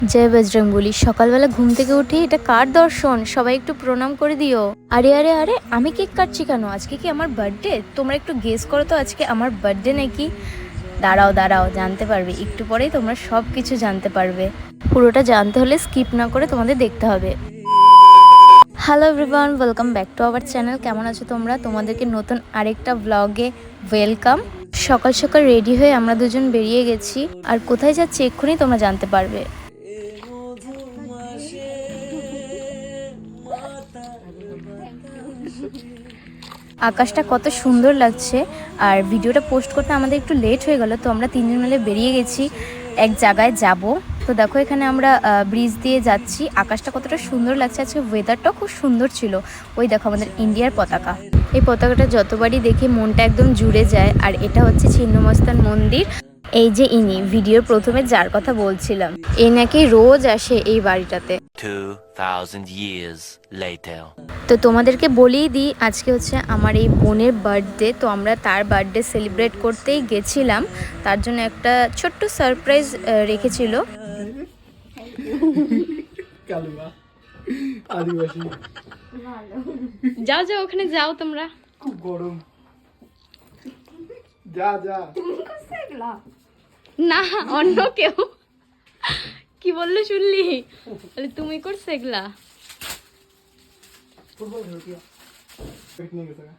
জয় বজরংবলী। সকালবেলা ঘুম থেকে উঠে এটা কার দর্শন, সবাই একটু প্রণাম করে দিও। আরে আরে আরে, আমি কেক কাটছি কেন? আজকে কি আমার বার্থডে? তোমরা একটু গেস করো তো, আজকে আমার বার্থডে নাকি? দাঁড়াও দাঁড়াও, জানতে পারবে একটু পরেই, তোমরা সব কিছু জানতে পারবে। পুরোটা জানতে হলে স্কিপ না করে তোমাদের দেখতে হবে। Hello everyone, welcome back to our channel. কেমন আছো তোমরা? তোমাদেরকে নতুন আরেকটা ব্লগে ওয়েলকাম। সকাল সকাল রেডি হয়ে আমরা দুজন বেরিয়ে গেছি, আর কোথায় যাচ্ছি এক্ষুনি তোমরা জানতে পারবে। আকাশটা কত সুন্দর লাগছে, আর ভিডিওটা পোস্ট করতে আমাদের একটু লেট হয়ে গেল, তো আমরা তিনজন মিলে বেরিয়ে গেছি এক জায়গায় যাব। তো দেখো এখানে আমরা ব্রিজ দিয়ে যাচ্ছি। আকাশটা কতটা সুন্দর লাগছে, আজকে ওয়েদারটাও খুব সুন্দর ছিল। ওই দেখো আমাদের ইন্ডিয়ার পতাকা। এই পতাকাটা যতবারই দেখি মনটা একদম জুড়ে যায়। আর এটা হচ্ছে ছিন্নমস্তান মন্দির। এই যে ইনি ভিডিওর প্রথমে যার কথা বলছিলাম, এই নাকি রোজ আসে এই বাড়িটাতে। 2000 years later. তো তোমাদেরকে বলেই দিই, আজকে হচ্ছে আমার এই বোনের বার্থডে। তো আমরা তার বার্থডে সেলিব্রেট করতেই গেছিলাম, তার জন্য একটা ছোট্ট সারপ্রাইজ রেখেছিল। যাও যাও, ওখানে যাও তোমরা। খুব গরম। যা যা। না, অন্য কেউ। কি বললে শুনলি? তুমি করছে এগুলা? ফুটবল খেলো কি? পিকনিক গেছে না?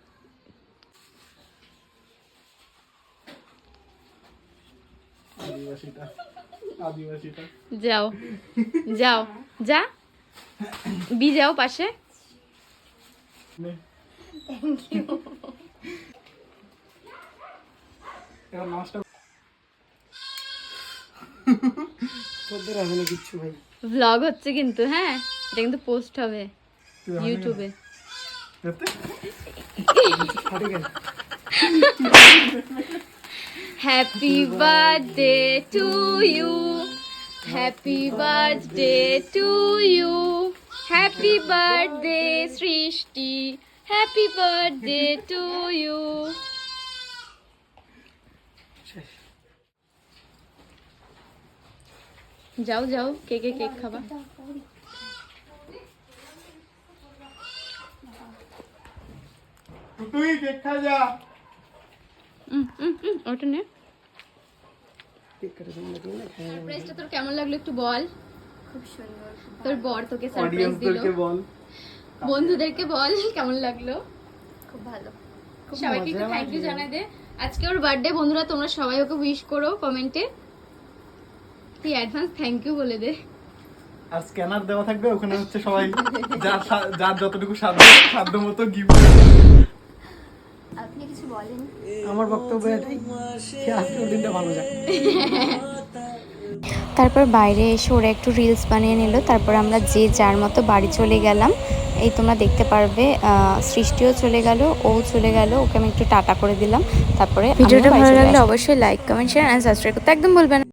আদিবাসীটা। যাও যাও, যা বি যাও পাশে। এখন নাচটা তোদের হবে না কিচ্ছু ভাই। ব্লগ হচ্ছে কিন্তু, হ্যাঁ এটা কিন্তু পোস্ট হবে ইউটিউবে। Happy birthday to you, happy birthday to you, happy birthday Srishti, happy birthday to you. যাও যাও, কে কে কেক খাবা? তুই কেক খা যা। ওটা নে। সারপ্রাইজটা তোর কেমন লাগলো একটু বল। খুব সুন্দর। তোর বর তোকে সারপ্রাইজ দিল, অডিয়েন্সদেরকে বল, বন্ধুদেরকে বল কেমন লাগলো। খুব ভালো। সবাইকে একটু থ্যাংক ইউ জানাই দে। আজকে ওর বার্থডে, বন্ধুরা তোমরা সবাই ওকে উইশ করো কমেন্টে। তুই অ্যাডভান্স থ্যাংক ইউ বলে দে। আর স্ক্যানার দেওয়া থাকবে ওখানে, হচ্ছে সবাই যার যতটুকু সাধ্য মতো গিফট। আপনি কিছু বলেন। আমার বক্তব্য এটাই যে আজকের দিনটা ভালো যায়। তারপর বাইরে এসে ওরা একটু রিলস বানিয়ে নিল, তারপর আমরা যে যার মতো বাড়ি চলে গেলাম। এই তোমরা দেখতে পারবে সৃষ্টিও চলে গেল, ও চলে গেল, ওকে আমি একটু টাটা করে দিলাম। তারপরে ভিডিওটা ভালো লাগলে অবশ্যই like comment share and subscribe করতে একদম ভুলবেন না।